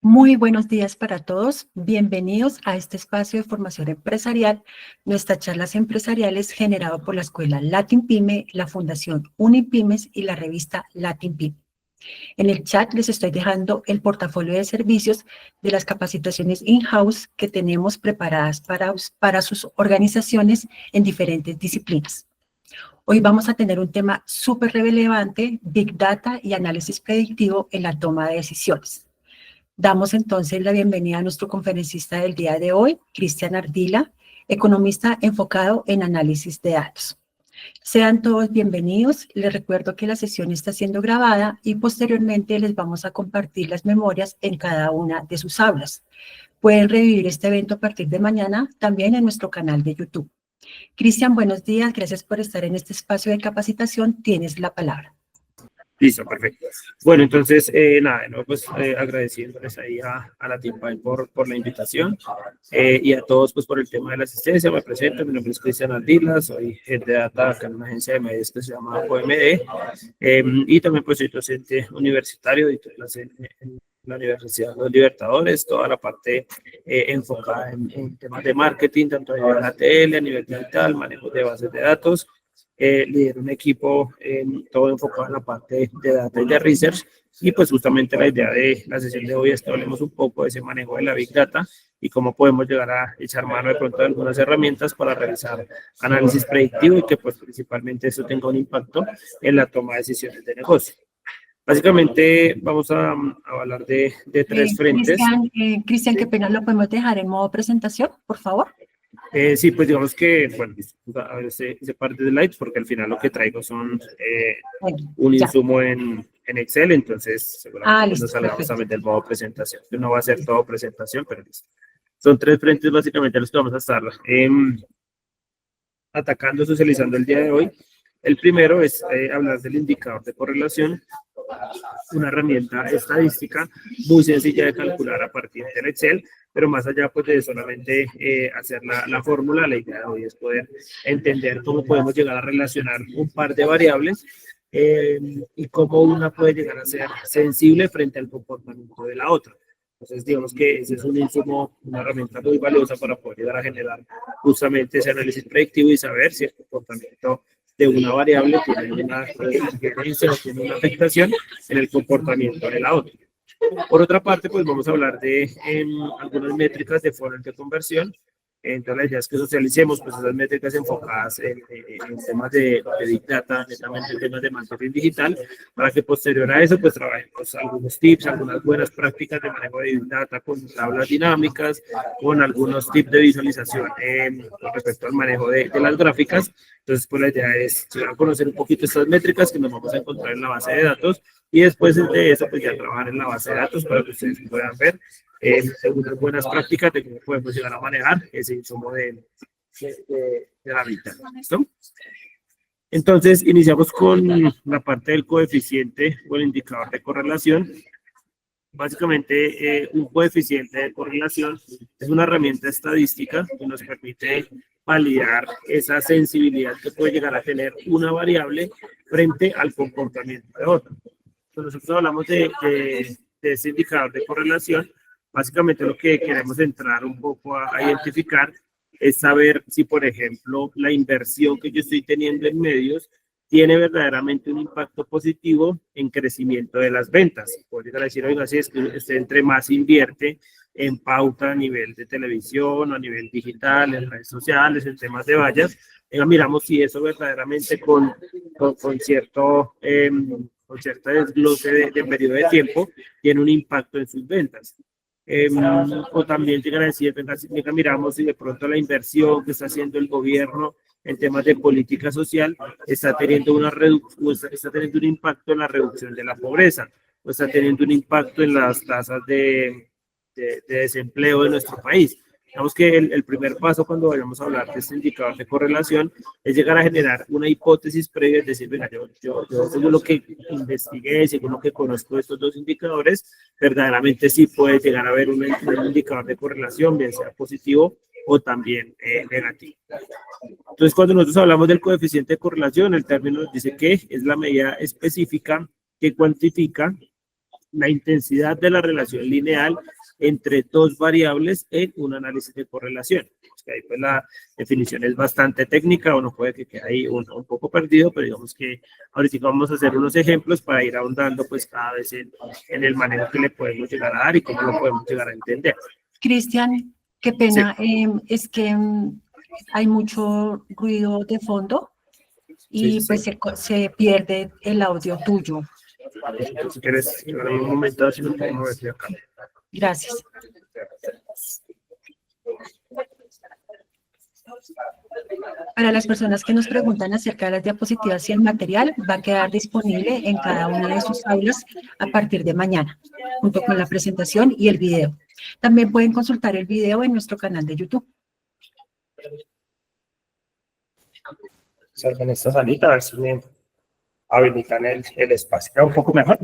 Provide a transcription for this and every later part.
Muy buenos días para todos. Bienvenidos a este espacio de formación empresarial, nuestras charlas empresariales generado por la Escuela Latin Pyme, la Fundación Unipymes y la revista Latin Pyme. En el chat les estoy dejando el portafolio de servicios de las capacitaciones in-house que tenemos preparadas para sus organizaciones en diferentes disciplinas. Hoy vamos a tener un tema súper relevante, Big Data y análisis predictivo en la toma de decisiones. Damos entonces la bienvenida a nuestro conferencista del día de hoy, Cristian Ardila, economista enfocado en análisis de datos. Sean todos bienvenidos. Les recuerdo que la sesión está siendo grabada y posteriormente les vamos a compartir las memorias en cada una de sus aulas. Pueden revivir este evento a partir de mañana también en nuestro canal de YouTube. Cristian, buenos días. Gracias por estar en este espacio de capacitación. Tienes la palabra. Listo, perfecto. Bueno, entonces, nada, no, pues agradeciéndoles ahí a la Team Pine por la invitación y a todos pues por el tema de la asistencia. Me presento, mi nombre es Cristian Ardila, soy Head de Data acá en una agencia de medios que se llama OMD y también pues soy docente universitario de clase en la Universidad de los Libertadores, toda la parte enfocada en temas de marketing, tanto a nivel ATL, a nivel digital, manejo de bases de datos. Lidero un equipo todo enfocado en la parte de data y de research y pues justamente la idea de la sesión de hoy es que hablemos un poco de ese manejo de la Big Data y cómo podemos llegar a echar mano de pronto de algunas herramientas para realizar análisis predictivo y que pues principalmente eso tenga un impacto en la toma de decisiones de negocio. Básicamente vamos a hablar de tres frentes. Cristian, qué pena, ¿lo podemos dejar en modo presentación, por favor? Sí, pues digamos que, bueno, a ver ese parte de slides porque al final lo que traigo son un insumo en Excel, entonces seguramente cuando salgamos también del modo presentación. No va a ser todo presentación, pero listo. Son tres frentes básicamente los que vamos a estar atacando, socializando el día de hoy. El primero es hablar del indicador de correlación, una herramienta estadística muy sencilla de calcular a partir del Excel, pero más allá pues, de solamente hacer la fórmula, la idea de hoy es poder entender cómo podemos llegar a relacionar un par de variables y cómo una puede llegar a ser sensible frente al comportamiento de la otra. Entonces, digamos que ese es un insumo, una herramienta muy valiosa para poder llegar a generar justamente ese análisis predictivo y saber si el comportamiento de una variable tiene una injerencia o tiene una afectación en el comportamiento de la otra. Por otra parte, pues vamos a hablar de algunas métricas de funnel de conversión. Entonces, la idea es que socialicemos pues, esas métricas enfocadas en temas de Big Data, netamente en temas de marketing digital, para que posterior a eso pues trabajemos algunos tips, algunas buenas prácticas de manejo de Big Data con tablas dinámicas, con algunos tips de visualización con respecto al manejo de las gráficas. Entonces, pues la idea es conocer un poquito estas métricas que nos vamos a encontrar en la base de datos y después de eso pues ya trabajar en la base de datos para que ustedes puedan ver algunas buenas prácticas de cómo podemos llegar a manejar ese insumo de la Big Data. ¿Listo? Entonces, iniciamos con la parte del coeficiente o el indicador de correlación. Básicamente, un coeficiente de correlación es una herramienta estadística que nos permite validar esa sensibilidad que puede llegar a tener una variable frente al comportamiento de otra. Cuando nosotros hablamos de ese indicador de correlación, básicamente lo que queremos entrar un poco a identificar es saber si, por ejemplo, la inversión que yo estoy teniendo en medios tiene verdaderamente un impacto positivo en crecimiento de las ventas. Puedo llegar a decir, oiga, si es que usted entre más invierte en pauta a nivel de televisión, a nivel digital, en redes sociales, en temas de vallas, miramos si eso verdaderamente con cierto desglose de periodo de tiempo tiene un impacto en sus ventas. O también llegan a decir, venga, miramos si de pronto la inversión que está haciendo el gobierno en temas de política social está teniendo está teniendo un impacto en la reducción de la pobreza, o está teniendo un impacto en las tasas de desempleo de nuestro país. Digamos que el primer paso cuando vayamos a hablar de este indicador de correlación es llegar a generar una hipótesis previa, es decir, venga, yo según lo que investigué, según lo que conozco de estos dos indicadores, verdaderamente sí puede llegar a haber un indicador de correlación, bien sea positivo o también negativo. Entonces, cuando nosotros hablamos del coeficiente de correlación, el término nos dice que es la medida específica que cuantifica la intensidad de la relación lineal entre dos variables en un análisis de correlación. Ahí pues la definición es bastante técnica, uno puede que quede ahí un poco perdido, pero digamos que ahorita vamos a hacer unos ejemplos para ir ahondando pues cada vez en el manejo que le podemos llegar a dar y cómo lo podemos llegar a entender. Cristian, qué Sí. pena, es que hay mucho ruido de fondo y Sí. pues se pierde el audio tuyo. Si quieres, en un momento, si lo podemos ver de acá. Gracias. Para las personas que nos preguntan acerca de las diapositivas y el material, va a quedar disponible en cada una de sus aulas a partir de mañana, junto con la presentación y el video. También pueden consultar el video en nuestro canal de YouTube. Salgo en esta salita a ver si me habilitan el espacio. ¿Está un poco mejor?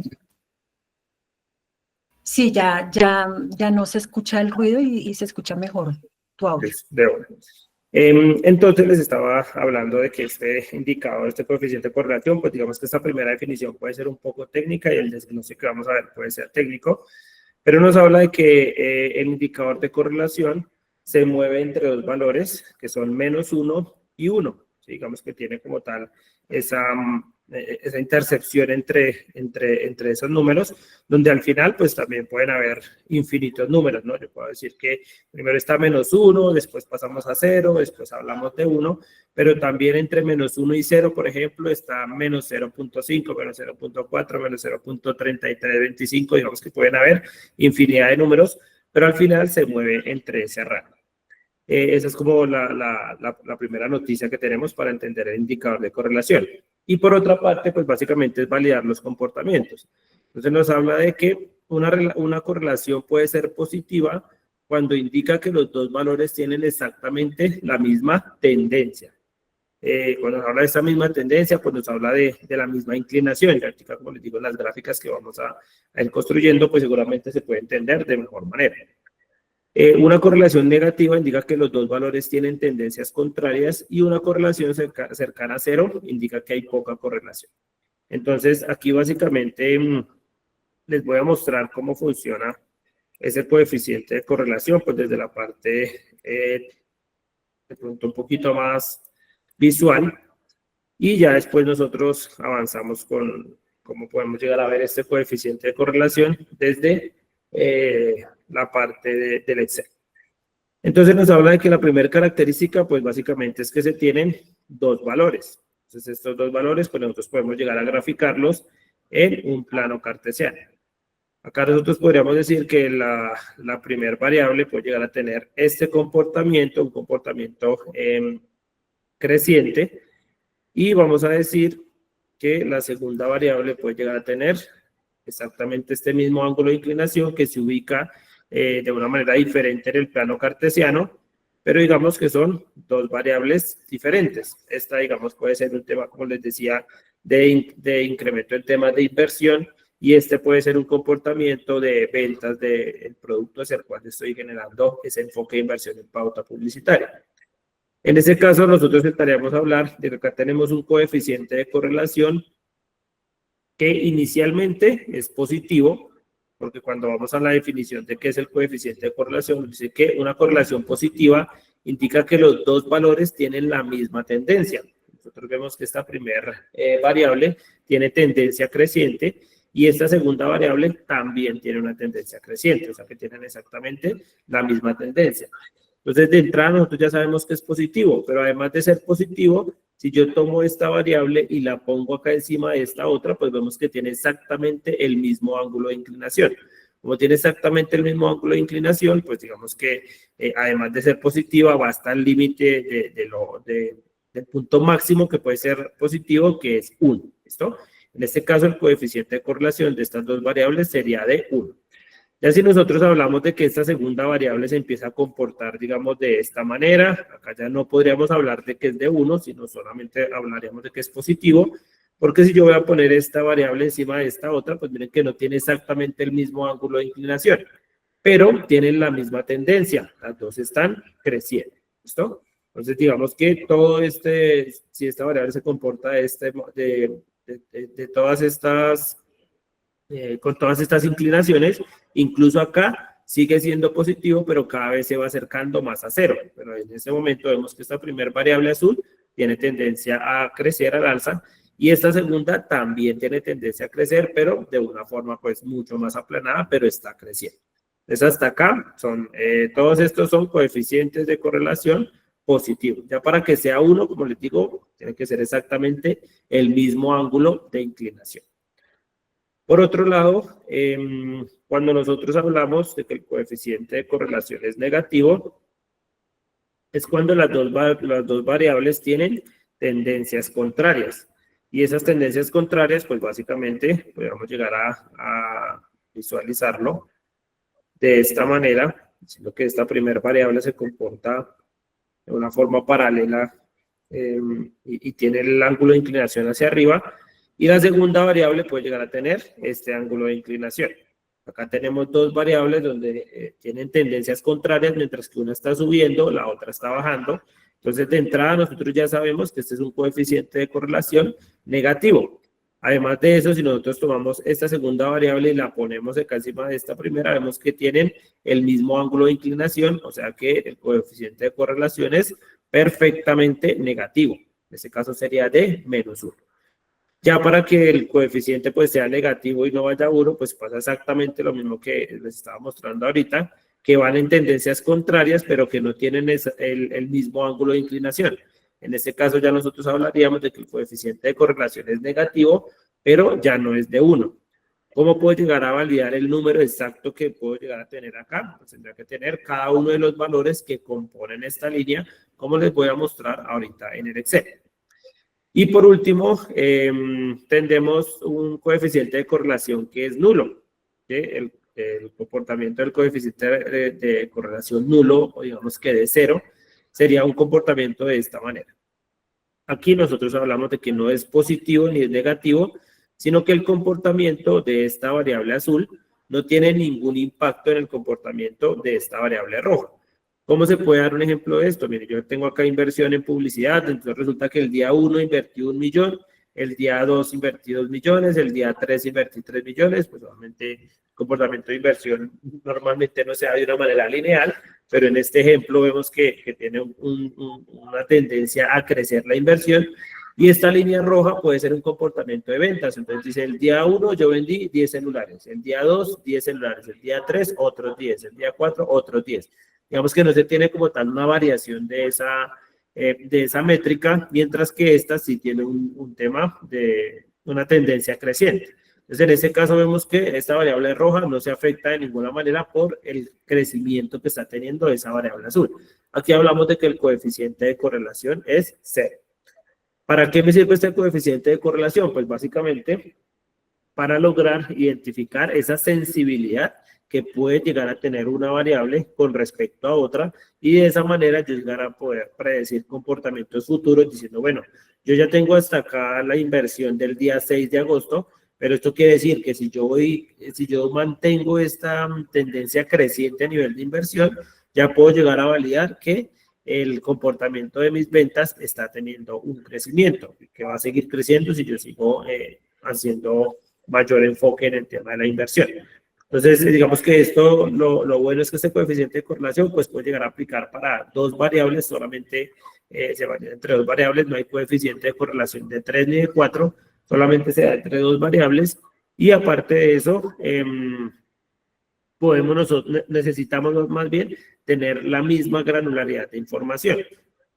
Sí, ya no se escucha el ruido y se escucha mejor tu audio. De una. Entonces les estaba hablando de que este indicador, este coeficiente de correlación, pues digamos que esta primera definición puede ser un poco técnica y el desglose que vamos a ver puede ser técnico, pero nos habla de que el indicador de correlación se mueve entre dos valores que son -1 y 1. ¿Sí? Digamos que tiene como tal esa intercepción entre esos números, donde al final pues también pueden haber infinitos números, ¿no? Yo puedo decir que primero está -1, después pasamos a 0, después hablamos de 1, pero también entre -1 y 0, por ejemplo, está -0.5, -0.4, -0.3325, digamos que pueden haber infinidad de números, pero al final se mueve entre ese rango. Esa es como la primera noticia que tenemos para entender el indicador de correlación. Y por otra parte, pues básicamente es validar los comportamientos. Entonces nos habla de que una correlación puede ser positiva cuando indica que los dos valores tienen exactamente la misma tendencia. Cuando nos habla de esta misma tendencia, pues nos habla de la misma inclinación. Y ahorita, como les digo, en las gráficas que vamos a ir construyendo, pues seguramente se puede entender de mejor manera. Una correlación negativa indica que los dos valores tienen tendencias contrarias y una correlación cercana a 0 indica que hay poca correlación. Entonces, aquí básicamente les voy a mostrar cómo funciona ese coeficiente de correlación, pues desde la parte de pronto un poquito más visual, y ya después nosotros avanzamos con cómo podemos llegar a ver este coeficiente de correlación desde la parte del Excel. Entonces nos habla de que la primera característica, pues básicamente es que se tienen dos valores. Entonces estos dos valores, pues nosotros podemos llegar a graficarlos en un plano cartesiano. Acá nosotros podríamos decir que la primera variable puede llegar a tener este comportamiento, un comportamiento creciente, y vamos a decir que la segunda variable puede llegar a tener exactamente este mismo ángulo de inclinación que se ubica de una manera diferente en el plano cartesiano, pero digamos que son dos variables diferentes. Esta, digamos, puede ser un tema, como les decía, de incremento en temas de inversión, y este puede ser un comportamiento de ventas del producto hacia el cual estoy generando ese enfoque de inversión en pauta publicitaria. En ese caso, nosotros estaríamos hablando de que acá tenemos un coeficiente de correlación que inicialmente es positivo, porque cuando vamos a la definición de qué es el coeficiente de correlación, dice que una correlación positiva indica que los dos valores tienen la misma tendencia. Nosotros vemos que esta primera variable tiene tendencia creciente y esta segunda variable también tiene una tendencia creciente, o sea que tienen exactamente la misma tendencia. Entonces, de entrada nosotros ya sabemos que es positivo, pero además de ser positivo, si yo tomo esta variable y la pongo acá encima de esta otra, pues vemos que tiene exactamente el mismo ángulo de inclinación. Como tiene exactamente el mismo ángulo de inclinación, pues digamos que además de ser positiva, va hasta el límite del punto máximo que puede ser positivo, que es 1. ¿Listo? En este caso, el coeficiente de correlación de estas dos variables sería de 1. Ya si nosotros hablamos de que esta segunda variable se empieza a comportar, digamos, de esta manera, acá ya no podríamos hablar de que es de 1, sino solamente hablaríamos de que es positivo, porque si yo voy a poner esta variable encima de esta otra, pues miren que no tiene exactamente el mismo ángulo de inclinación, pero tienen la misma tendencia, las dos están creciendo, ¿listo? Entonces digamos que todo si esta variable se comporta de todas estas con todas estas inclinaciones. Incluso acá sigue siendo positivo, pero cada vez se va acercando más a cero. Pero en este momento vemos que esta primera variable azul tiene tendencia a crecer al alza, y esta segunda también tiene tendencia a crecer, pero de una forma pues mucho más aplanada, pero está creciendo. Entonces hasta acá todos estos son coeficientes de correlación positivos. Ya para que sea uno, como les digo, tiene que ser exactamente el mismo ángulo de inclinación. Por otro lado, cuando nosotros hablamos de que el coeficiente de correlación es negativo, es cuando las dos variables tienen tendencias contrarias. Y esas tendencias contrarias, pues básicamente podemos llegar a visualizarlo de esta manera, diciendo que esta primera variable se comporta de una forma paralela y tiene el ángulo de inclinación hacia arriba, y la segunda variable puede llegar a tener este ángulo de inclinación. Acá tenemos dos variables donde tienen tendencias contrarias, mientras que una está subiendo, la otra está bajando. Entonces, de entrada, nosotros ya sabemos que este es un coeficiente de correlación negativo. Además de eso, si nosotros tomamos esta segunda variable y la ponemos acá encima de esta primera, vemos que tienen el mismo ángulo de inclinación, o sea que el coeficiente de correlación es perfectamente negativo. En este caso sería de -1. Ya para que el coeficiente pues sea negativo y no vaya a 1, pues pasa exactamente lo mismo que les estaba mostrando ahorita, que van en tendencias contrarias, pero que no tienen el mismo ángulo de inclinación. En este caso ya nosotros hablaríamos de que el coeficiente de correlación es negativo, pero ya no es de 1. ¿Cómo puedo llegar a validar el número exacto que puedo llegar a tener acá? Pues tendría que tener cada uno de los valores que componen esta línea, como les voy a mostrar ahorita en el Excel. Y por último, tendremos un coeficiente de correlación que es nulo. ¿Sí? El comportamiento del coeficiente de correlación nulo, o digamos que de 0, sería un comportamiento de esta manera. Aquí nosotros hablamos de que no es positivo ni es negativo, sino que el comportamiento de esta variable azul no tiene ningún impacto en el comportamiento de esta variable roja. ¿Cómo se puede dar un ejemplo de esto? Mire, yo tengo acá inversión en publicidad, entonces resulta que el día 1 invertí 1 millón, el día 2 invertí 2 millones, el día 3 invertí 3 millones, pues obviamente el comportamiento de inversión normalmente no se da de una manera lineal, pero en este ejemplo vemos que tiene una tendencia a crecer la inversión, y esta línea roja puede ser un comportamiento de ventas. Entonces dice, el día 1 yo vendí 10 celulares, el día 2 10 celulares, el día 3 otros 10, el día 4 otros 10. Digamos que no se tiene como tal una variación de esa métrica, mientras que esta sí tiene un tema de una tendencia creciente. Entonces, en este caso vemos que esta variable roja no se afecta de ninguna manera por el crecimiento que está teniendo esa variable azul. Aquí hablamos de que el coeficiente de correlación es 0. ¿Para qué me sirve este coeficiente de correlación? Pues básicamente para lograr identificar esa sensibilidad que puede llegar a tener una variable con respecto a otra, y de esa manera llegar a poder predecir comportamientos futuros diciendo, bueno, yo ya tengo hasta acá la inversión del día 6 de agosto, pero esto quiere decir que si yo mantengo esta tendencia creciente a nivel de inversión, ya puedo llegar a validar que el comportamiento de mis ventas está teniendo un crecimiento, que va a seguir creciendo si yo sigo haciendo mayor enfoque en el tema de la inversión. Entonces, digamos que esto, lo bueno es que este coeficiente de correlación pues puede llegar a aplicar para dos variables, solamente se varía entre dos variables, no hay coeficiente de correlación de 3 ni de 4, solamente se da entre dos variables, y aparte de eso, necesitamos más bien tener la misma granularidad de información.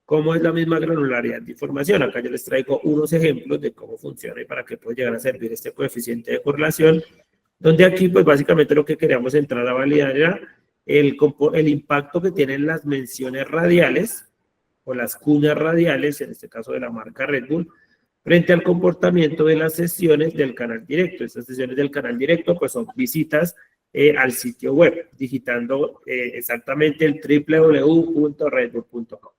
¿Cómo es la misma granularidad de información? Acá yo les traigo unos ejemplos de cómo funciona y para qué puede llegar a servir este coeficiente de correlación, donde aquí pues básicamente lo que queríamos entrar a validar era el impacto que tienen las menciones radiales o las cuñas radiales, en este caso de la marca Red Bull, frente al comportamiento de las sesiones del canal directo. Estas sesiones del canal directo pues son visitas al sitio web, digitando exactamente el www.redbull.com.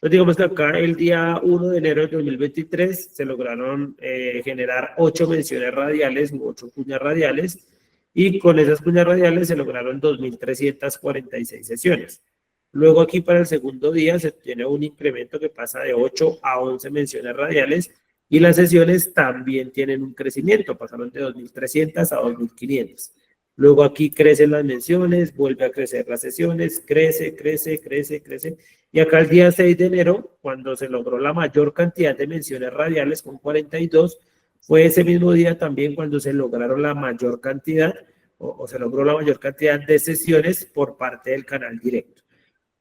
Entonces digamos que acá el día 1 de enero de 2023 se lograron generar 8 menciones radiales, 8 cuñas radiales, y con esas cuñas radiales se lograron 2.346 sesiones. Luego aquí para el segundo día se tiene un incremento que pasa de 8 a 11 menciones radiales, Y las sesiones también tienen un crecimiento, pasaron de 2.300 a 2.500. Luego aquí crecen las menciones, vuelve a crecer las sesiones, crece. Y acá el día 6 de enero, cuando se logró la mayor cantidad de menciones radiales con 42, fue ese mismo día también cuando se lograron la mayor cantidad, o se logró la mayor cantidad de sesiones por parte del canal directo.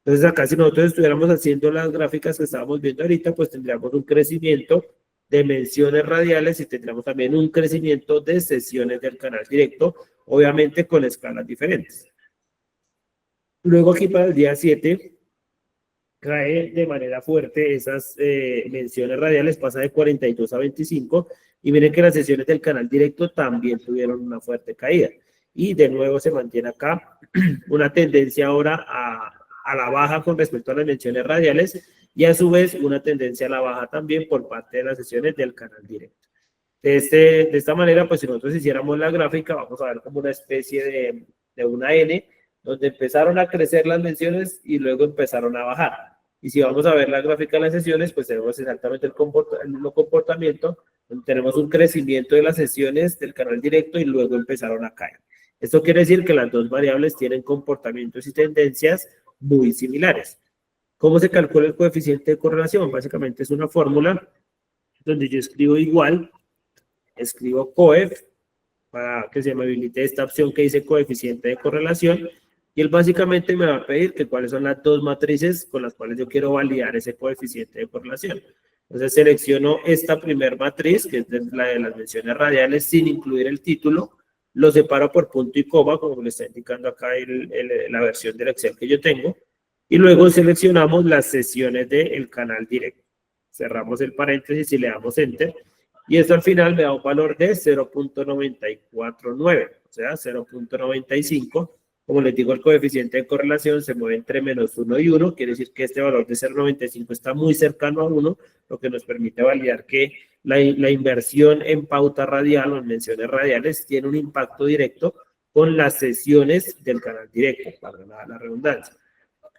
Entonces acá si nosotros estuviéramos haciendo las gráficas que estábamos viendo ahorita, pues tendríamos un crecimiento de menciones radiales y tendríamos también un crecimiento de sesiones del canal directo, obviamente con escalas diferentes. Luego aquí para el día 7, cae de manera fuerte esas menciones radiales, pasa de 42 a 25, y miren que las sesiones del canal directo también tuvieron una fuerte caída. Y de nuevo se mantiene acá una tendencia ahora a la baja con respecto a las menciones radiales, y a su vez una tendencia a la baja también por parte de las sesiones del canal directo. De esta manera, pues si nosotros hiciéramos la gráfica, vamos a ver como una especie de una N, donde empezaron a crecer las menciones y luego empezaron a bajar. Y si vamos a ver la gráfica de las sesiones, pues tenemos exactamente el mismo comportamiento, donde tenemos un crecimiento de las sesiones del canal directo y luego empezaron a caer. Esto quiere decir que las dos variables tienen comportamientos y tendencias muy similares. ¿Cómo se calcula el coeficiente de correlación? Básicamente es una fórmula donde yo escribo igual, escribo coef, para que se me habilite esta opción que dice coeficiente de correlación, y él básicamente me va a pedir que cuáles son las dos matrices con las cuales yo quiero validar ese coeficiente de correlación. Entonces selecciono esta primera matriz, que es la de las menciones radiales, sin incluir el título, lo separo por punto y coma, como le está indicando acá la versión del Excel que yo tengo, y luego seleccionamos las sesiones del canal directo. Cerramos el paréntesis y le damos Enter, y esto al final me da un valor de 0.949, o sea, 0.95. Como les digo, el coeficiente de correlación se mueve entre -1 y 1, quiere decir que este valor de 0.95 está muy cercano a 1, lo que nos permite validar que la inversión en pauta radial o en menciones radiales tiene un impacto directo con las sesiones del canal directo, para la redundancia.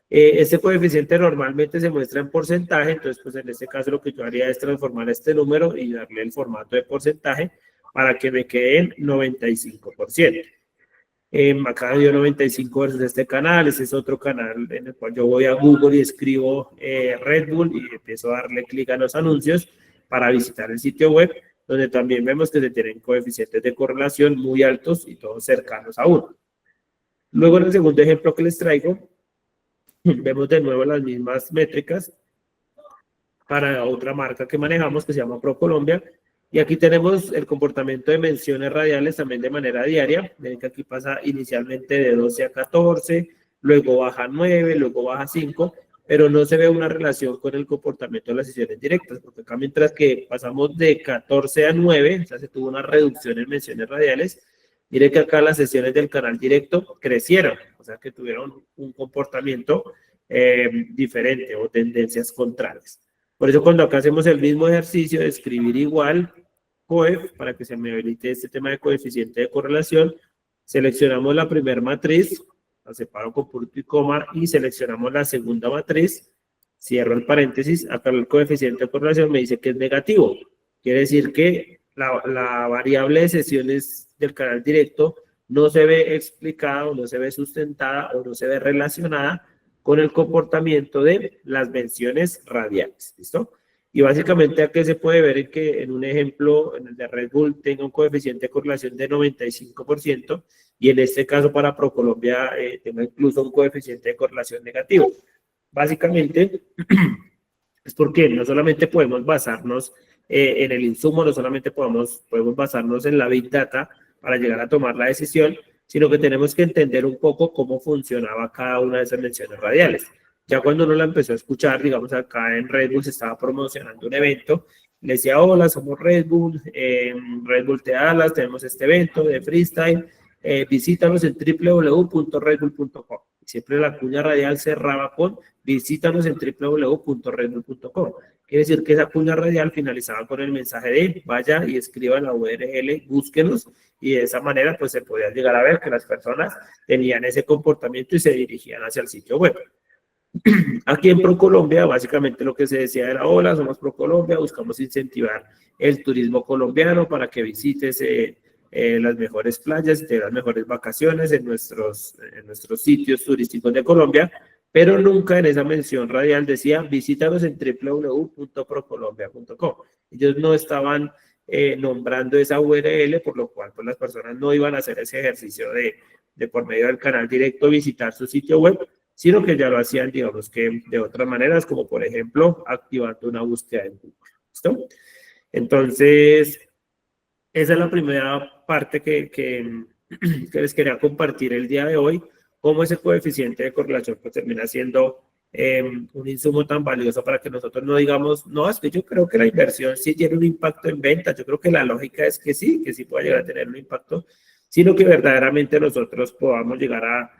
Este coeficiente normalmente se muestra en porcentaje, entonces pues en este caso lo que yo haría es transformar este número y darle el formato de porcentaje para que me quede en 95%. Acá dio 95 versus este canal, ese es otro canal en el cual yo voy a Google y escribo Red Bull y empiezo a darle clic a los anuncios para visitar el sitio web, donde también vemos que se tienen coeficientes de correlación muy altos y todos cercanos a 1. Luego en el segundo ejemplo que les traigo, vemos de nuevo las mismas métricas para otra marca que manejamos que se llama ProColombia. Y aquí tenemos el comportamiento de menciones radiales también de manera diaria. Ven que aquí pasa inicialmente de 12 a 14, luego baja 9, luego baja 5, pero no se ve una relación con el comportamiento de las sesiones directas, porque acá mientras que pasamos de 14 a 9, o sea, se tuvo una reducción en menciones radiales, mire que acá las sesiones del canal directo crecieron, o sea que tuvieron un comportamiento diferente o tendencias contrarias. Por eso cuando acá hacemos el mismo ejercicio de escribir igual coef, para que se me habilite este tema de coeficiente de correlación, seleccionamos la primera matriz, la separo con punto y coma y seleccionamos la segunda matriz, cierro el paréntesis, acá el coeficiente de correlación me dice que es negativo, quiere decir que la variable de sesiones del canal directo no se ve explicada o no se ve sustentada o no se ve relacionada con el comportamiento de las menciones radiales, ¿listo? Y básicamente aquí se puede ver que en un ejemplo, en el de Red Bull, tenga un coeficiente de correlación de 95%, y en este caso para ProColombia tenga incluso un coeficiente de correlación negativo. Básicamente es porque no solamente podemos basarnos en el insumo, no solamente podemos basarnos en la Big Data para llegar a tomar la decisión, sino que tenemos que entender un poco cómo funcionaba cada una de esas menciones radiales. Ya cuando uno la empezó a escuchar, digamos acá en Red Bull se estaba promocionando un evento, le decía, hola, somos Red Bull de Dallas, tenemos este evento de freestyle, visítanos en www.redbull.com. Siempre la cuña radial cerraba con visítanos en www.redbull.com. Quiere decir que esa cuña radial finalizaba con el mensaje de vaya y escriba la URL, búsquenos, y de esa manera pues se podía llegar a ver que las personas tenían ese comportamiento y se dirigían hacia el sitio web. Aquí en ProColombia, básicamente lo que se decía era, hola, somos ProColombia, buscamos incentivar el turismo colombiano para que visites las mejores playas y te las mejores vacaciones en nuestros sitios turísticos de Colombia, pero nunca en esa mención radial decía, visítanos en www.procolombia.com. Ellos no estaban nombrando esa URL, por lo cual pues, las personas no iban a hacer ese ejercicio de por medio del canal directo visitar su sitio web, sino que ya lo hacían, digamos que de otras maneras, como por ejemplo, activando una búsqueda en Google. ¿Listo? Entonces, esa es la primera parte que les quería compartir el día de hoy, cómo ese coeficiente de correlación pues, termina siendo un insumo tan valioso para que nosotros no digamos, no, es que yo creo que la inversión sí tiene un impacto en ventas, yo creo que la lógica es que sí puede llegar a tener un impacto, sino que verdaderamente nosotros podamos llegar a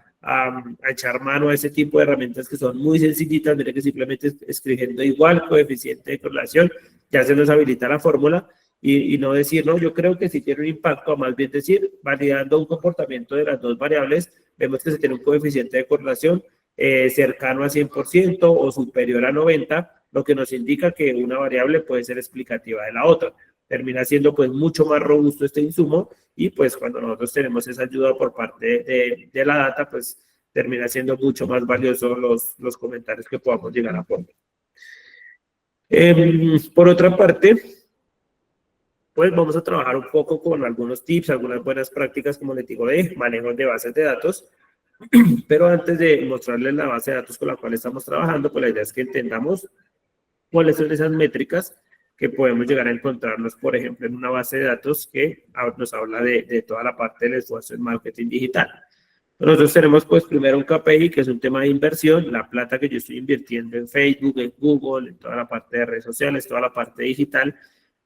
echar mano a ese tipo de herramientas que son muy sencillitas, mire que simplemente escribiendo igual coeficiente de correlación, ya se nos habilita la fórmula y no decir, no, yo creo que sí tiene un impacto, más bien decir, validando un comportamiento de las dos variables, vemos que se tiene un coeficiente de correlación cercano a 100% o superior a 90%, lo que nos indica que una variable puede ser explicativa de la otra. Termina siendo pues mucho más robusto este insumo y pues cuando nosotros tenemos esa ayuda por parte de la data, pues termina siendo mucho más valioso los comentarios que podamos llegar a poner. Por otra parte, pues vamos a trabajar un poco con algunos tips, algunas buenas prácticas, como les digo, de manejo de bases de datos. Pero antes de mostrarles la base de datos con la cual estamos trabajando, pues la idea es que entendamos cuáles son esas métricas que podemos llegar a encontrarnos, por ejemplo, en una base de datos que nos habla de toda la parte del esfuerzo en marketing digital. Nosotros tenemos, pues, primero un KPI, que es un tema de inversión, la plata que yo estoy invirtiendo en Facebook, en Google, en toda la parte de redes sociales, toda la parte digital,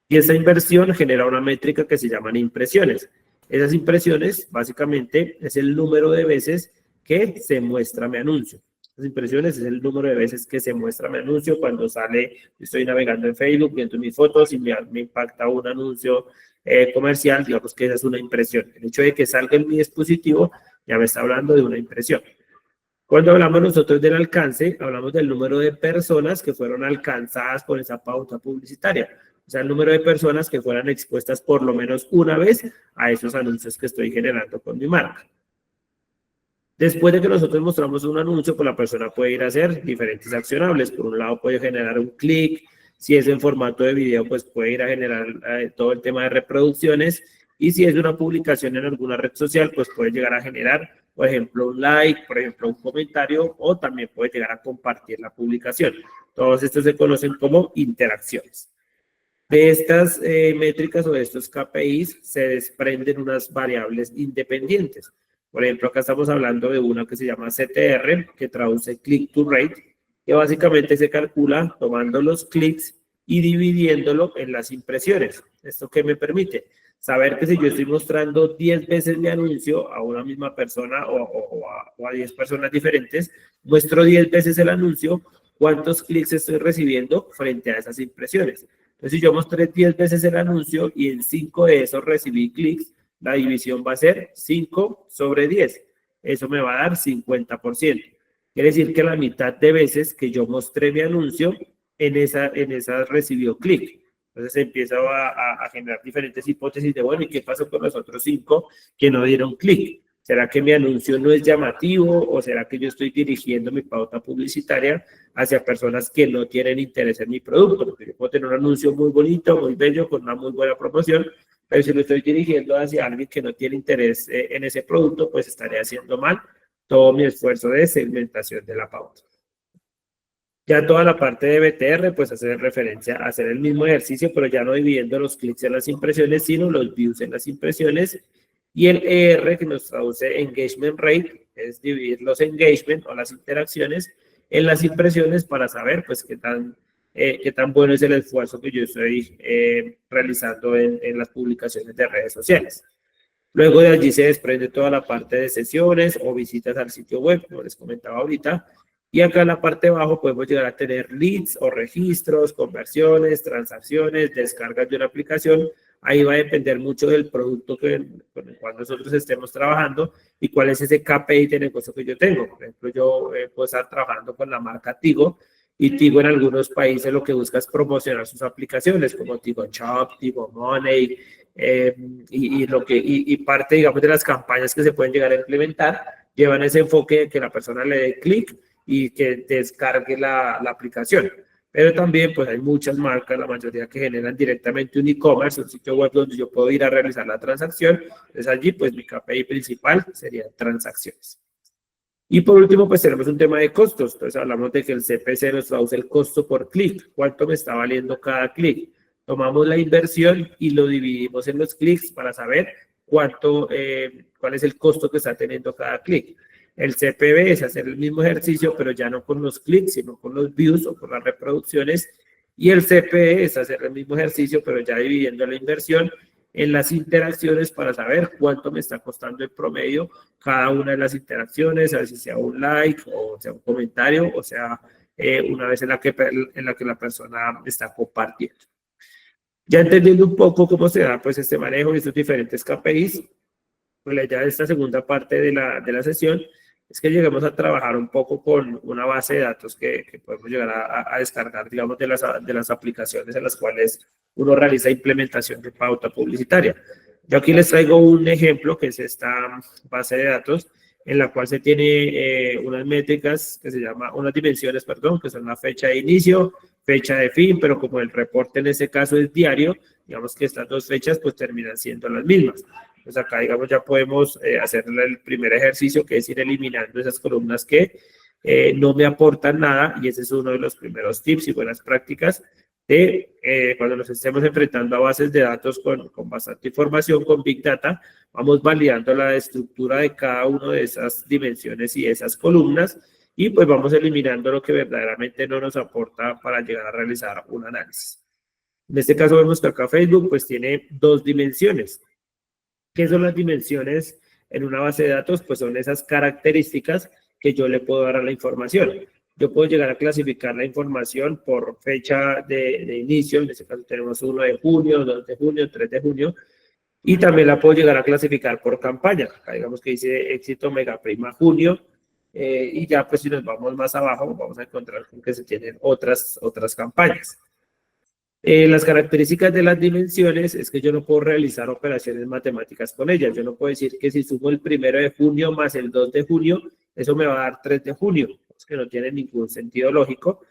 y esa inversión genera una métrica que se llaman impresiones. Esas impresiones, básicamente, es el número de veces que se muestra mi anuncio. Las impresiones es el número de veces que se muestra mi anuncio cuando sale, estoy navegando en Facebook, viendo mis fotos y me impacta un anuncio comercial, digamos que esa es una impresión. El hecho de que salga en mi dispositivo ya me está hablando de una impresión. Cuando hablamos nosotros del alcance, hablamos del número de personas que fueron alcanzadas por esa pauta publicitaria. O sea, el número de personas que fueran expuestas por lo menos una vez a esos anuncios que estoy generando con mi marca. Después de que nosotros mostramos un anuncio, pues la persona puede ir a hacer diferentes accionables. Por un lado puede generar un clic, si es en formato de video, pues puede ir a generar todo el tema de reproducciones, y si es una publicación en alguna red social, pues puede llegar a generar, por ejemplo, un like, por ejemplo, un comentario, o también puede llegar a compartir la publicación. Todos estos se conocen como interacciones. De estas métricas o de estos KPIs se desprenden unas variables independientes. Por ejemplo, acá estamos hablando de una que se llama CTR, que traduce Click to Rate, que básicamente se calcula tomando los clics y dividiéndolo en las impresiones. ¿Esto qué me permite? Saber que si yo estoy mostrando 10 veces mi anuncio a una misma persona o a 10 personas diferentes, muestro 10 veces el anuncio, ¿cuántos clics estoy recibiendo frente a esas impresiones? Entonces, si yo mostré 10 veces el anuncio y en 5 de esos recibí clics, la división va a ser 5 sobre 10. Eso me va a dar 50%. Quiere decir que la mitad de veces que yo mostré mi anuncio, en esa recibió clic. Entonces empieza a generar diferentes hipótesis de, bueno, ¿y qué pasó con los otros 5 que no dieron clic? ¿Será que mi anuncio no es llamativo o será que yo estoy dirigiendo mi pauta publicitaria hacia personas que no tienen interés en mi producto? Porque yo puedo tener un anuncio muy bonito, muy bello, con una muy buena promoción, pero si lo estoy dirigiendo hacia alguien que no tiene interés en ese producto, pues estaré haciendo mal todo mi esfuerzo de segmentación de la pauta. Ya toda la parte de BTR, pues hacer referencia a hacer el mismo ejercicio, pero ya no dividiendo los clics en las impresiones, sino los views en las impresiones. Y el ER, que nos traduce Engagement Rate, es dividir los engagement o las interacciones en las impresiones para saber, pues, qué tan bueno es el esfuerzo que yo estoy realizando en las publicaciones de redes sociales. Luego de allí se desprende toda la parte de sesiones o visitas al sitio web, como les comentaba ahorita. Y acá en la parte de abajo podemos llegar a tener leads o registros, conversiones, transacciones, descargas de una aplicación, ahí va a depender mucho del producto con el cual nosotros estemos trabajando y cuál es ese KPI de negocio que yo tengo. Por ejemplo, yo puedo estar trabajando con la marca Tigo, y Tigo en algunos países lo que busca es promocionar sus aplicaciones como Tigo Shop, Tigo Money, y parte, digamos, de las campañas que se pueden llegar a implementar llevan ese enfoque de que la persona le dé clic y que descargue la aplicación. Pero también pues hay muchas marcas, la mayoría que generan directamente un e-commerce, un sitio web donde yo puedo ir a realizar la transacción. Entonces allí pues mi KPI principal sería transacciones. Y por último, pues tenemos un tema de costos. Entonces hablamos de que el CPC nos traduce el costo por clic. ¿Cuánto me está valiendo cada clic? Tomamos la inversión y lo dividimos en los clics para saber cuál es el costo que está teniendo cada clic. El CPV es hacer el mismo ejercicio, pero ya no con los clics, sino con los views o con las reproducciones. Y el CPE es hacer el mismo ejercicio, pero ya dividiendo la inversión en las interacciones para saber cuánto me está costando el promedio cada una de las interacciones, a ver si sea un like o sea un comentario o sea una vez en la que la persona está compartiendo. Ya entendiendo un poco cómo se da pues este manejo de estos diferentes KPIs, pues la idea de esta segunda parte de la sesión es que lleguemos a trabajar un poco con una base de datos que podemos llegar a descargar, digamos, de las aplicaciones en las cuales uno realiza implementación de pauta publicitaria. Yo aquí les traigo un ejemplo que es esta base de datos en la cual se tiene unas métricas que se llama, unas dimensiones, perdón, que son la fecha de inicio, fecha de fin, pero como el reporte en este caso es diario, digamos que estas dos fechas pues terminan siendo las mismas. Pues acá, digamos, ya podemos hacer el primer ejercicio, que es ir eliminando esas columnas que no me aportan nada, y ese es uno de los primeros tips y buenas prácticas de cuando nos estemos enfrentando a bases de datos con bastante información, con Big Data, vamos validando la estructura de cada una de esas dimensiones y esas columnas, y pues vamos eliminando lo que verdaderamente no nos aporta para llegar a realizar un análisis. En este caso vemos que acá Facebook pues tiene dos dimensiones. ¿Qué son las dimensiones en una base de datos? Pues son esas características que yo le puedo dar a la información. Yo puedo llegar a clasificar la información por fecha de inicio, en este caso tenemos 1 de junio, 2 de junio, 3 de junio, y también la puedo llegar a clasificar por campaña. Acá digamos que dice éxito mega prima junio, y ya pues si nos vamos más abajo vamos a encontrar con que se tienen otras campañas. Las características de las dimensiones es que yo no puedo realizar operaciones matemáticas con ellas. Yo no puedo decir que si sumo el 1 de junio más el 2 de junio, eso me va a dar 3 de junio. Es que no tiene ningún sentido lógico.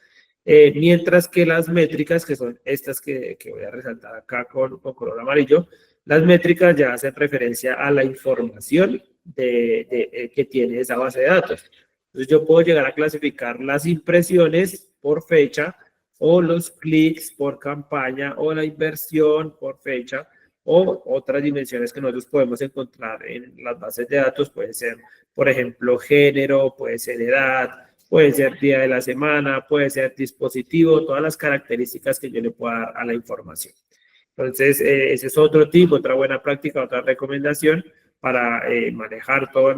Mientras que las métricas, que son estas que voy a resaltar acá con color amarillo, las métricas ya hacen referencia a la información que tiene esa base de datos. Entonces yo puedo llegar a clasificar las impresiones por fecha, o los clics por campaña, o la inversión por fecha, o otras dimensiones que nosotros podemos encontrar en las bases de datos. Puede ser, por ejemplo, género, puede ser edad, puede ser día de la semana, puede ser dispositivo, todas las características que yo le pueda dar a la información. Entonces, ese es otro tip, otra buena práctica, otra recomendación para manejar todo el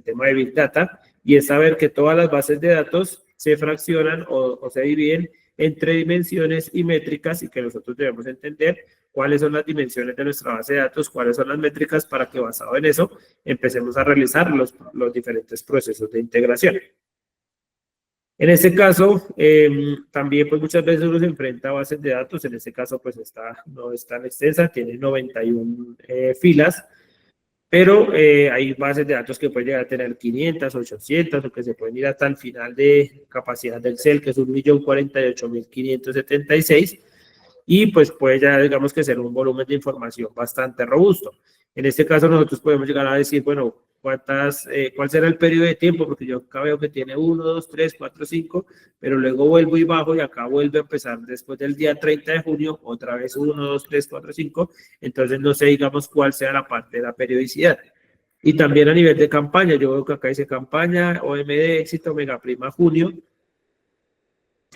tema de Big Data, y es saber que todas las bases de datos se fraccionan o se dividen entre dimensiones y métricas, y que nosotros debemos entender cuáles son las dimensiones de nuestra base de datos, cuáles son las métricas, para que basado en eso empecemos a realizar los diferentes procesos de integración. En este caso, también pues muchas veces uno se enfrenta a bases de datos. En este caso pues no es tan extensa, tiene 91 filas, pero hay bases de datos que pueden llegar a tener 500, 800, o que se pueden ir hasta el final de capacidad del Excel, que es 1.048.576, y pues puede ya, digamos, que ser un volumen de información bastante robusto. En este caso nosotros podemos llegar a decir, bueno, cuál será el periodo de tiempo, porque yo acá veo que tiene 1, 2, 3, 4, 5, pero luego vuelvo y bajo, y acá vuelve a empezar después del día 30 de junio, otra vez 1, 2, 3, 4, 5, entonces no sé, digamos, cuál sea la parte de la periodicidad. Y también a nivel de campaña, yo veo que acá dice campaña, OM de éxito, mega prima junio.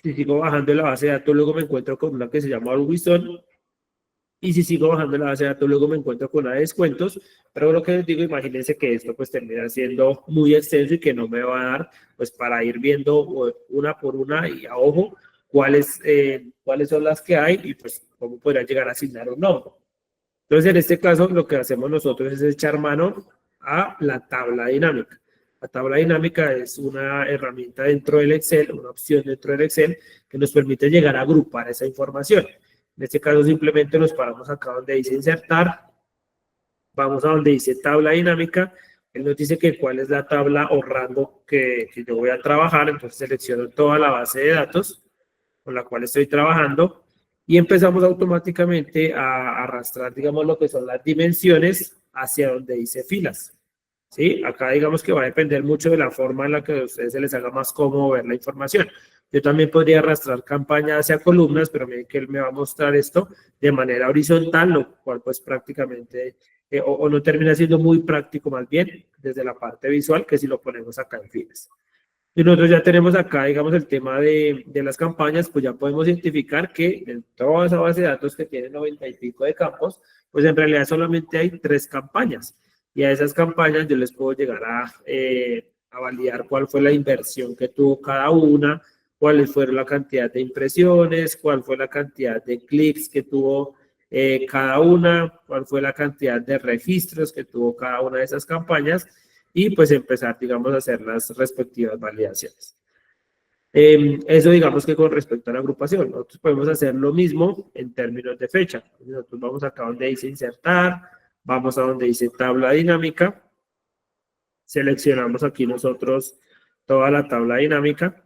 Si sigo bajando en la base de datos, luego me encuentro con una que se llama Alwison. Y si sigo bajando en la base de datos, luego me encuentro con una de descuentos. Pero lo que les digo, imagínense que esto pues termina siendo muy extenso y que no me va a dar pues para ir viendo una por una y a ojo cuáles son las que hay, y pues cómo podría llegar a asignar un nombre. Entonces, en este caso, lo que hacemos nosotros es echar mano a la tabla dinámica. La tabla dinámica es una herramienta dentro del Excel, una opción dentro del Excel que nos permite llegar a agrupar esa información. En este caso, simplemente nos paramos acá donde dice insertar, vamos a donde dice tabla dinámica, él nos dice que cuál es la tabla o rango que yo voy a trabajar, entonces selecciono toda la base de datos con la cual estoy trabajando y empezamos automáticamente a arrastrar, digamos, lo que son las dimensiones hacia donde dice filas. ¿Sí? Acá digamos que va a depender mucho de la forma en la que a ustedes se les haga más cómodo ver la información. Yo también podría arrastrar campañas hacia columnas, pero miren que él me va a mostrar esto de manera horizontal, lo cual pues prácticamente, o no termina siendo muy práctico más bien desde la parte visual que si lo ponemos acá en filas. Y nosotros ya tenemos acá, digamos, el tema de las campañas, pues ya podemos identificar que en toda esa base de datos que tiene 90 y pico de campos, pues en realidad solamente hay 3 campañas. Y a esas campañas yo les puedo llegar a validar cuál fue la inversión que tuvo cada una, cuáles fueron la cantidad de impresiones, cuál fue la cantidad de clics que tuvo cada una, cuál fue la cantidad de registros que tuvo cada una de esas campañas y pues empezar, digamos, a hacer las respectivas validaciones. Eso digamos que con respecto a la agrupación, nosotros podemos hacer lo mismo en términos de fecha. Nosotros vamos acá donde dice insertar, vamos a donde dice tabla dinámica, seleccionamos aquí nosotros toda la tabla dinámica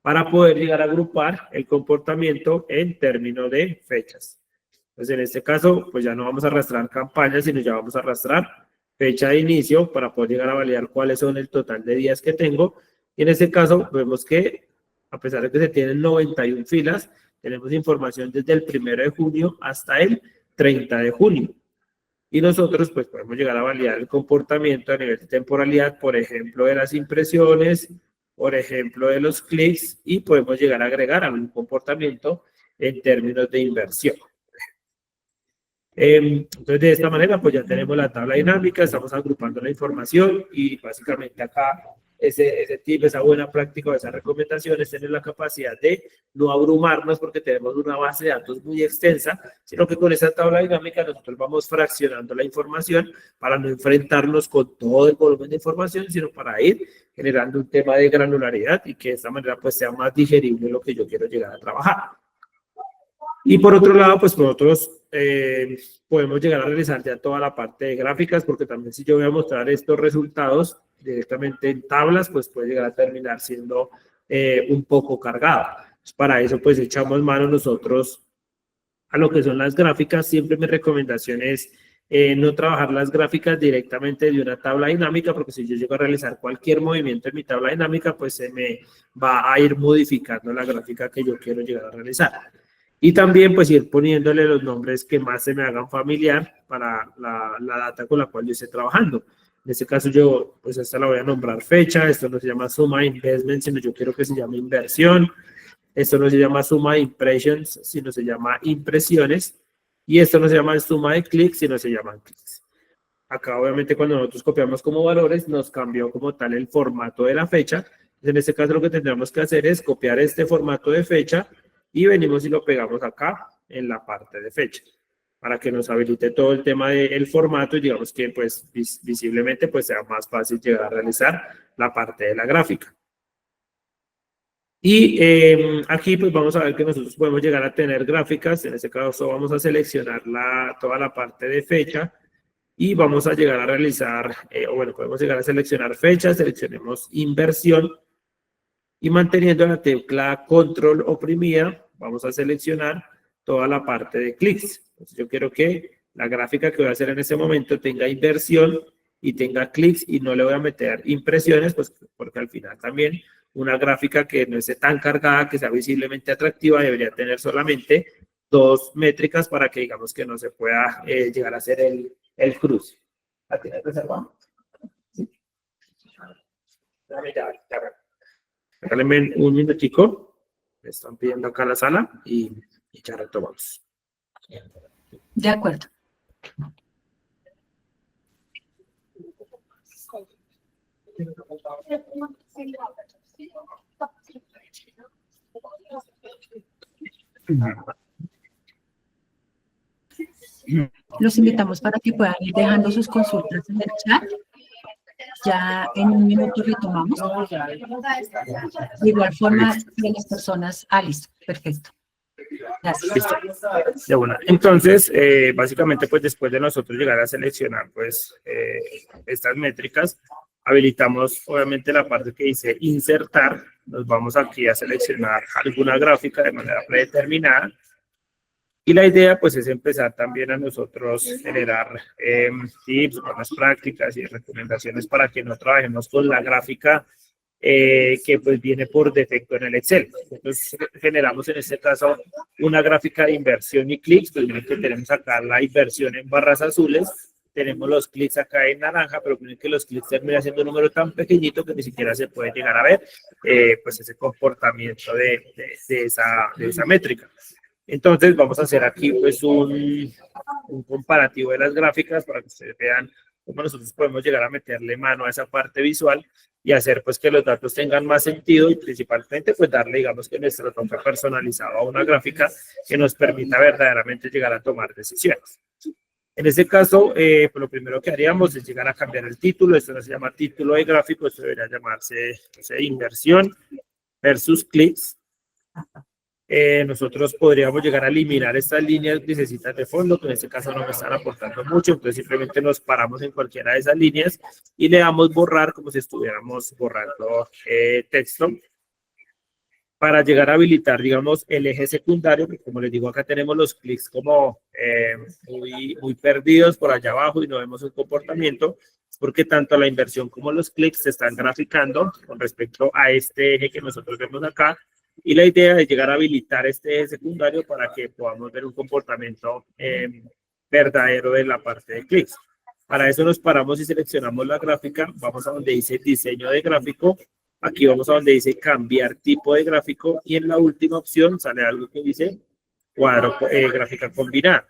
para poder llegar a agrupar el comportamiento en términos de fechas. Entonces, en este caso, pues ya no vamos a arrastrar campañas, sino ya vamos a arrastrar fecha de inicio para poder llegar a validar cuáles son el total de días que tengo. Y en este caso, vemos que a pesar de que se tienen 91 filas, tenemos información desde el 1 de junio hasta el 30 de junio. Y nosotros, pues, podemos llegar a validar el comportamiento a nivel de temporalidad, por ejemplo, de las impresiones, por ejemplo, de los clics, y podemos llegar a agregar algún comportamiento en términos de inversión. Entonces, de esta manera, pues ya tenemos la tabla dinámica, estamos agrupando la información y básicamente acá ese tip, esa buena práctica, esa recomendación es tener la capacidad de no abrumarnos porque tenemos una base de datos muy extensa, sino que con esa tabla dinámica nosotros vamos fraccionando la información para no enfrentarnos con todo el volumen de información, sino para ir generando un tema de granularidad y que de esta manera pues sea más digerible lo que yo quiero llegar a trabajar. Y por otro lado, pues nosotros podemos llegar a realizar ya toda la parte de gráficas, porque también si yo voy a mostrar estos resultados directamente en tablas, pues puede llegar a terminar siendo un poco cargado. Pues para eso, pues echamos mano nosotros a lo que son las gráficas. Siempre mi recomendación es no trabajar las gráficas directamente de una tabla dinámica, porque si yo llego a realizar cualquier movimiento en mi tabla dinámica, pues se me va a ir modificando la gráfica que yo quiero llegar a realizar. Y también pues ir poniéndole los nombres que más se me hagan familiar para la data con la cual yo esté trabajando. En este caso yo pues esta la voy a nombrar fecha, esto no se llama suma investment, sino yo quiero que se llame inversión. Esto no se llama suma impressions, sino se llama impresiones. Y esto no se llama suma de clics, sino se llaman clics. Acá obviamente cuando nosotros copiamos como valores nos cambió como tal el formato de la fecha. En este caso lo que tendríamos que hacer es copiar este formato de fecha y venimos y lo pegamos acá en la parte de fecha para que nos habilite todo el tema del formato y digamos que pues visiblemente pues sea más fácil llegar a realizar la parte de la gráfica. Y aquí pues vamos a ver que nosotros podemos llegar a tener gráficas, en este caso vamos a seleccionar toda la parte de fecha y vamos a llegar a realizar, bueno, podemos llegar a seleccionar fecha, seleccionemos inversión y manteniendo la tecla control oprimida, vamos a seleccionar toda la parte de clics. Entonces yo quiero que la gráfica que voy a hacer en este momento tenga inversión y tenga clics y no le voy a meter impresiones, pues porque al final también una gráfica que no esté tan cargada, que sea visiblemente atractiva, debería tener solamente 2 métricas para que digamos que no se pueda llegar a hacer el cruce. ¿La tienes reservada? Sí. Regálenme un minutico. Me están pidiendo acá la sala y ya retomamos. De acuerdo. Los invitamos para que puedan ir dejando sus consultas en el chat. Ya en un minuto retomamos. De igual forma, de las personas. Listo, perfecto. Gracias. Listo. De una. Entonces, básicamente, pues después de nosotros llegar a seleccionar, pues, estas métricas, habilitamos, obviamente, la parte que dice insertar. Nos vamos aquí a seleccionar alguna gráfica de manera predeterminada. Y la idea, pues, es empezar también a nosotros generar tips, buenas prácticas y recomendaciones para que no trabajemos con la gráfica que pues viene por defecto en el Excel. Entonces generamos en este caso una gráfica de inversión y clics. Pues miren que tenemos acá la inversión en barras azules, tenemos los clics acá en naranja, pero miren que los clics terminan siendo un número tan pequeñito que ni siquiera se puede llegar a ver pues ese comportamiento de esa métrica. Entonces vamos a hacer aquí pues un comparativo de las gráficas para que ustedes vean cómo nosotros podemos llegar a meterle mano a esa parte visual y hacer pues que los datos tengan más sentido y principalmente pues darle, digamos, que nuestro toque personalizado a una gráfica que nos permita verdaderamente llegar a tomar decisiones. En este caso, pues lo primero que haríamos es llegar a cambiar el título. Esto no se llama título de gráfico, esto debería llamarse, no sé, inversión versus clics. Nosotros podríamos llegar a eliminar estas líneas grisecitas de fondo, que en este caso no me están aportando mucho, entonces simplemente nos paramos en cualquiera de esas líneas y le damos borrar como si estuviéramos borrando texto para llegar a habilitar, digamos, el eje secundario, que como les digo, acá tenemos los clics como muy perdidos por allá abajo y no vemos un comportamiento, porque tanto la inversión como los clics se están graficando con respecto a este eje que nosotros vemos acá. Y la idea es llegar a habilitar este eje secundario para que podamos ver un comportamiento verdadero de la parte de clics. Para eso nos paramos y seleccionamos la gráfica, vamos a donde dice diseño de gráfico, aquí vamos a donde dice cambiar tipo de gráfico y en la última opción sale algo que dice cuadro gráfica combinada.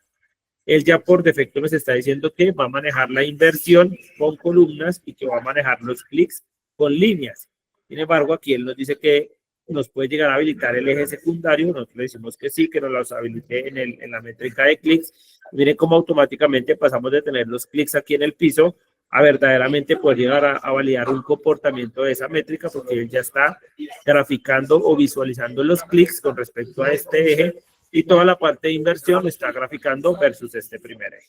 Él ya por defecto nos está diciendo que va a manejar la inversión con columnas y que va a manejar los clics con líneas. Sin embargo, aquí él nos dice que nos puede llegar a habilitar el eje secundario. Nosotros le decimos que sí, que nos los habilite en la métrica de clics. Miren cómo automáticamente pasamos de tener los clics aquí en el piso a verdaderamente poder llegar a validar un comportamiento de esa métrica, porque él ya está graficando o visualizando los clics con respecto a este eje y toda la parte de inversión está graficando versus este primer eje.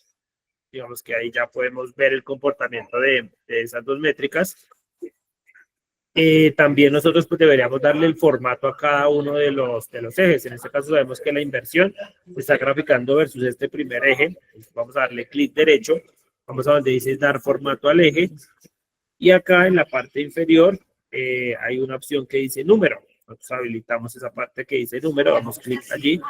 Digamos que ahí ya podemos ver el comportamiento de esas dos métricas. También nosotros pues deberíamos darle el formato a cada uno de los ejes. En este caso sabemos que la inversión está graficando versus este primer eje. Vamos a darle clic derecho. Vamos a donde dice dar formato al eje. Y acá en la parte inferior hay una opción que dice número. Nosotros habilitamos esa parte que dice número, damos clic allí.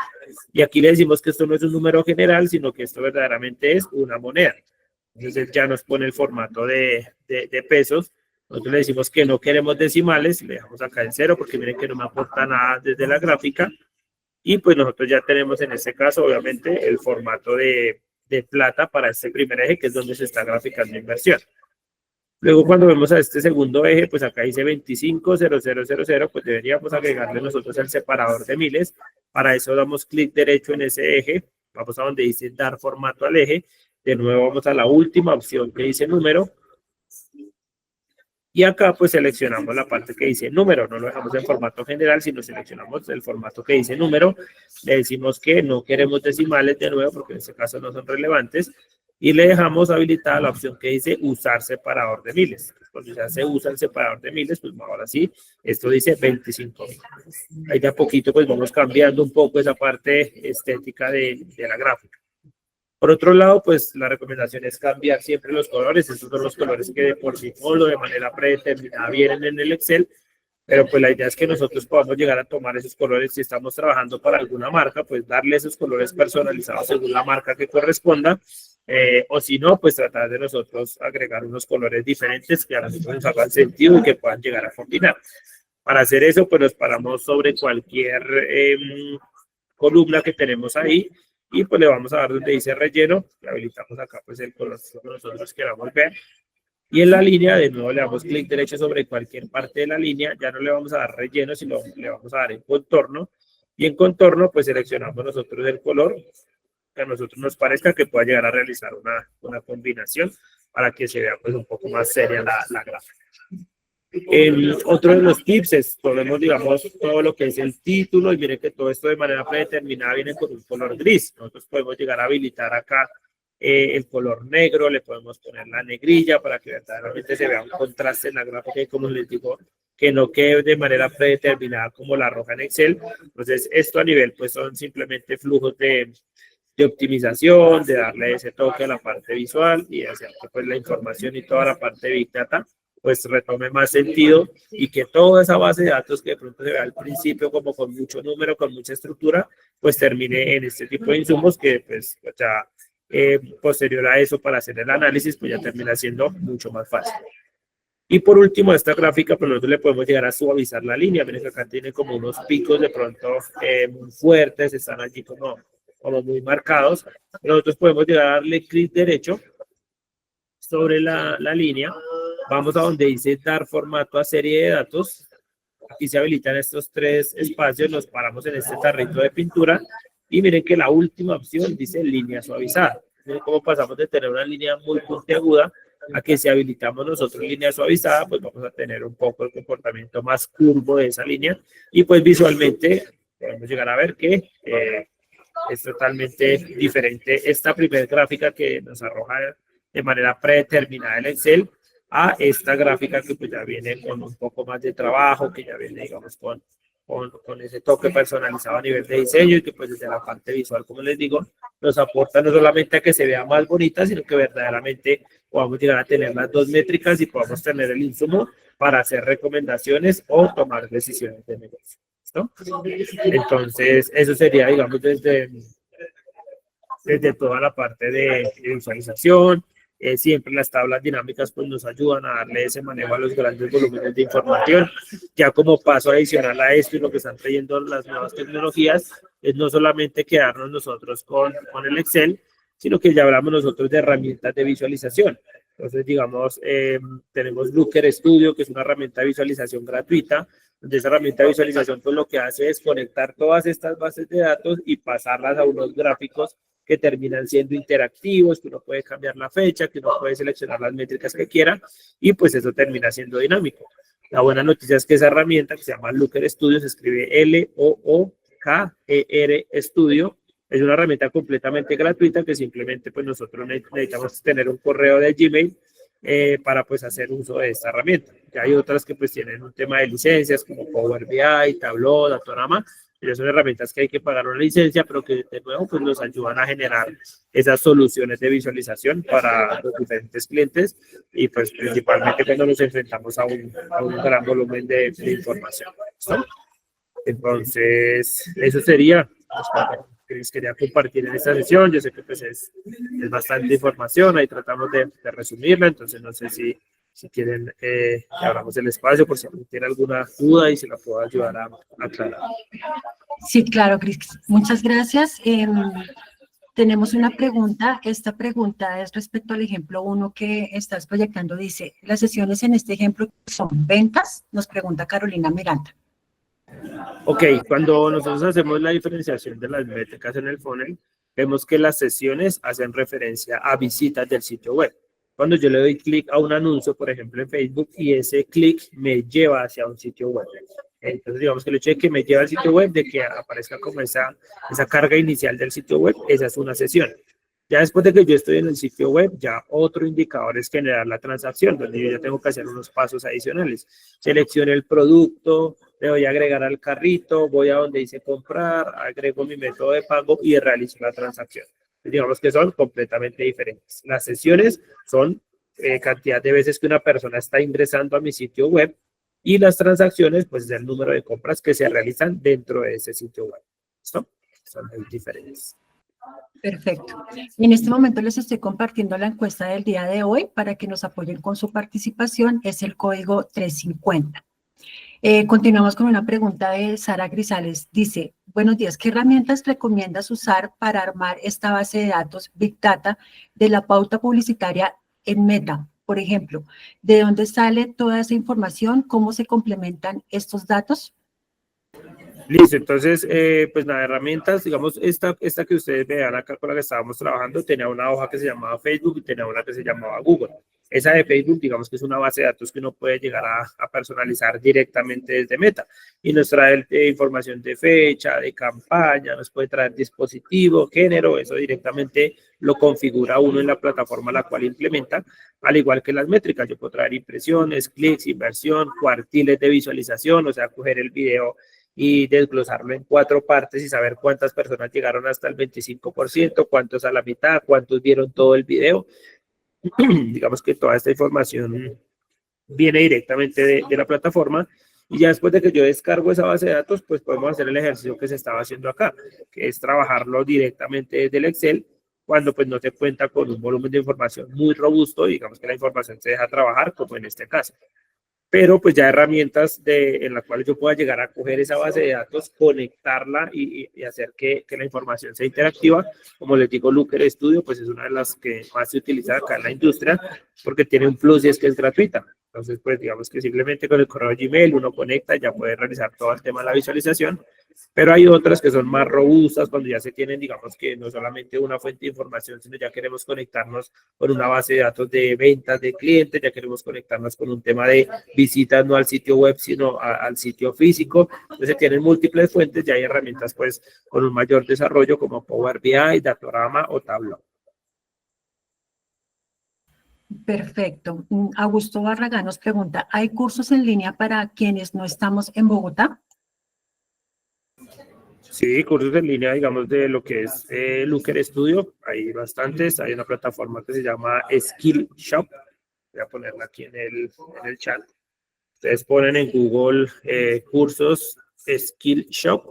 Y aquí le decimos que esto no es un número general, sino que esto verdaderamente es una moneda. Entonces ya nos pone el formato de pesos. Nosotros le decimos que no queremos decimales, le dejamos acá en 0 porque miren que no me aporta nada desde la gráfica. Y pues nosotros ya tenemos en este caso, obviamente, el formato de plata para este primer eje, que es donde se está graficando inversión. Luego cuando vemos a este segundo eje, pues acá dice 25,0000, pues deberíamos agregarle nosotros el separador de miles. Para eso damos clic derecho en ese eje, vamos a donde dice dar formato al eje. De nuevo vamos a la última opción que dice número. Y acá pues seleccionamos la parte que dice número, no lo dejamos en formato general, sino seleccionamos el formato que dice número. Le decimos que no queremos decimales de nuevo, porque en este caso no son relevantes. Y le dejamos habilitada la opción que dice usar separador de miles. Cuando ya se usa el separador de miles, pues ahora sí, esto dice 25.000. Ahí de a poquito pues vamos cambiando un poco esa parte estética de la gráfica. Por otro lado, pues la recomendación es cambiar siempre los colores. Estos son los colores que de por sí solo, de manera predeterminada, vienen en el Excel. Pero pues la idea es que nosotros podamos llegar a tomar esos colores si estamos trabajando para alguna marca, pues darle esos colores personalizados según la marca que corresponda. O si no, pues tratar de nosotros agregar unos colores diferentes que a nosotros nos hagan sentido y que puedan llegar a combinar. Para hacer eso, pues nos paramos sobre cualquier columna que tenemos ahí. Y pues le vamos a dar donde dice relleno, le habilitamos acá pues el color que nosotros queramos ver. Y en la línea, de nuevo le damos clic derecho sobre cualquier parte de la línea, ya no le vamos a dar relleno, sino le vamos a dar en contorno. Y en contorno pues seleccionamos nosotros el color que a nosotros nos parezca que pueda llegar a realizar una combinación para que se vea pues un poco más seria la gráfica. Otro de los tips es, ponemos, digamos, todo lo que es el título y miren que todo esto de manera predeterminada viene con un color gris. Nosotros podemos llegar a habilitar acá el color negro, le podemos poner la negrilla para que verdaderamente se vea un contraste en la gráfica y como les digo, que no quede de manera predeterminada como la arroja en Excel. Entonces, esto a nivel, pues son simplemente flujos de optimización, de darle ese toque a la parte visual y hacer que pues la información y toda la parte de Big Data pues retome más sentido y que toda esa base de datos que de pronto se ve al principio como con mucho número, con mucha estructura, pues termine en este tipo de insumos que pues ya posterior a eso para hacer el análisis pues ya termina siendo mucho más fácil. Y por último, esta gráfica, pues nosotros le podemos llegar a suavizar la línea. Miren que acá tiene como unos picos de pronto muy fuertes, están allí como muy marcados. Nosotros podemos llegar a darle clic derecho sobre la línea. Vamos a donde dice dar formato a serie de datos. Aquí se habilitan estos tres espacios, los paramos en este tarrito de pintura y miren que la última opción dice línea suavizada. Miren cómo pasamos de tener una línea muy puntiaguda a que si habilitamos nosotros línea suavizada, pues vamos a tener un poco el comportamiento más curvo de esa línea y pues visualmente podemos llegar a ver que es totalmente diferente esta primera gráfica que nos arroja de manera predeterminada el Excel a esta gráfica que pues ya viene con un poco más de trabajo, que ya viene, digamos, con ese toque personalizado a nivel de diseño y que pues desde la parte visual, como les digo, nos aporta no solamente a que se vea más bonita, sino que verdaderamente podamos llegar a tener las dos métricas y podamos tener el insumo para hacer recomendaciones o tomar decisiones de negocio. ¿Listo? Entonces, eso sería, digamos, desde toda la parte de visualización. Siempre las tablas dinámicas pues nos ayudan a darle ese manejo a los grandes volúmenes de información. Ya como paso adicional a esto y lo que están trayendo las nuevas tecnologías, es no solamente quedarnos nosotros con el Excel, sino que ya hablamos nosotros de herramientas de visualización. Entonces, digamos, tenemos Looker Studio, que es una herramienta de visualización gratuita, donde esa herramienta de visualización pues lo que hace es conectar todas estas bases de datos y pasarlas a unos gráficos que terminan siendo interactivos, que uno puede cambiar la fecha, que uno puede seleccionar las métricas que quiera y pues eso termina siendo dinámico. La buena noticia es que esa herramienta que se llama Looker Studio, se escribe Looker Studio, es una herramienta completamente gratuita que simplemente pues nosotros necesitamos tener un correo de Gmail para pues hacer uso de esta herramienta. Ya hay otras que pues tienen un tema de licencias como Power BI, Tableau, Datorama. Pero son herramientas que hay que pagar una licencia, pero que de nuevo pues nos ayudan a generar esas soluciones de visualización para los diferentes clientes y pues principalmente cuando nos enfrentamos a un gran volumen de información. ¿Listo? Entonces, eso sería que les quería compartir en esta sesión. Yo sé que pues es bastante información, ahí tratamos de resumirla, entonces no sé si quieren que abramos el espacio por si alguien tiene alguna duda y se la puedo ayudar a aclarar. Sí, claro, Cris. Muchas gracias. Tenemos una pregunta. Esta pregunta es respecto al ejemplo 1 que estás proyectando. Dice, las sesiones en este ejemplo son ventas, nos pregunta Carolina Miranda. Ok, cuando nosotros hacemos la diferenciación de las métricas en el funnel, vemos que las sesiones hacen referencia a visitas del sitio web. Cuando yo le doy clic a un anuncio, por ejemplo, en Facebook, y ese clic me lleva hacia un sitio web. Entonces, digamos que el hecho de que me lleve al sitio web, de que aparezca como esa carga inicial del sitio web, esa es una sesión. Ya después de que yo estoy en el sitio web, ya otro indicador es generar la transacción, donde yo ya tengo que hacer unos pasos adicionales. Selecciono el producto, le voy a agregar al carrito, voy a donde dice comprar, agrego mi método de pago y realizo la transacción. Digamos que son completamente diferentes. Las sesiones son cantidad de veces que una persona está ingresando a mi sitio web y las transacciones, pues, es el número de compras que se realizan dentro de ese sitio web. ¿Listo? Son muy diferentes. Perfecto. En este momento les estoy compartiendo la encuesta del día de hoy para que nos apoyen con su participación. Es el código 350. Continuamos con una pregunta de Sara Grisales. Dice, buenos días, ¿qué herramientas recomiendas usar para armar esta base de datos Big Data de la pauta publicitaria en Meta? Por ejemplo, ¿de dónde sale toda esa información? ¿Cómo se complementan estos datos? Listo, entonces, pues nada, herramientas, digamos, esta que ustedes vean acá con la que estábamos trabajando, tenía una hoja que se llamaba Facebook y tenía una que se llamaba Google. Esa de Facebook, digamos que es una base de datos que uno puede llegar a personalizar directamente desde Meta y nos trae información de fecha, de campaña, nos puede traer dispositivo, género, eso directamente lo configura uno en la plataforma a la cual implementa, al igual que las métricas. Yo puedo traer impresiones, clics, inversión, cuartiles de visualización, o sea, coger el video y desglosarlo en 4 partes y saber cuántas personas llegaron hasta el 25%, cuántos a la mitad, cuántos vieron todo el video. Digamos que toda esta información viene directamente de la plataforma y ya después de que yo descargo esa base de datos, pues podemos hacer el ejercicio que se estaba haciendo acá, que es trabajarlo directamente desde el Excel cuando pues no se cuenta con un volumen de información muy robusto, digamos que la información se deja trabajar, como en este caso. Pero pues ya herramientas en las cuales yo pueda llegar a coger esa base de datos, conectarla y hacer que la información sea interactiva. Como les digo, Looker Studio pues es una de las que más se utiliza acá en la industria porque tiene un plus y es que es gratuita. Entonces pues digamos que simplemente con el correo Gmail uno conecta, ya puede realizar todo el tema de la visualización. Pero hay otras que son más robustas cuando ya se tienen, digamos que no solamente una fuente de información, sino ya queremos conectarnos con una base de datos de ventas de clientes, ya queremos conectarnos con un tema de visitas no al sitio web, sino al sitio físico. Entonces se tienen múltiples fuentes y hay herramientas pues con un mayor desarrollo como Power BI, Datorama o Tableau. Perfecto. Augusto Barragán nos pregunta, ¿hay cursos en línea para quienes no estamos en Bogotá? Sí, cursos en línea, digamos, de lo que es Looker Studio. Hay bastantes. Hay una plataforma que se llama Skillshop. Voy a ponerla aquí en el chat. Ustedes ponen en Google cursos Skillshop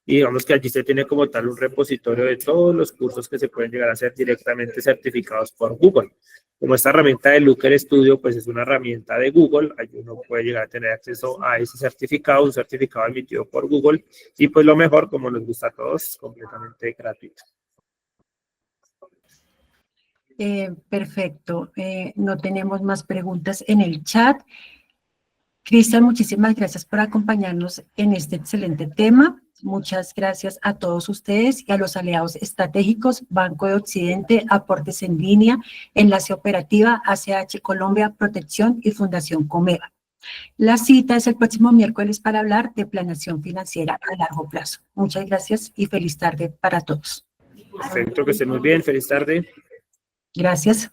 y digamos que allí se tiene como tal un repositorio de todos los cursos que se pueden llegar a ser directamente certificados por Google. Como esta herramienta de Looker Studio, pues es una herramienta de Google, allí uno puede llegar a tener acceso a ese certificado, un certificado emitido por Google, y pues lo mejor, como nos gusta a todos, completamente gratuito. Perfecto. No tenemos más preguntas en el chat. Cristian, muchísimas gracias por acompañarnos en este excelente tema. Muchas gracias a todos ustedes y a los aliados estratégicos, Banco de Occidente, Aportes en Línea, Enlace Operativa, ACH Colombia, Protección y Fundación Comeva. La cita es el próximo miércoles para hablar de planeación financiera a largo plazo. Muchas gracias y feliz tarde para todos. Perfecto, que estén muy bien. Feliz tarde. Gracias.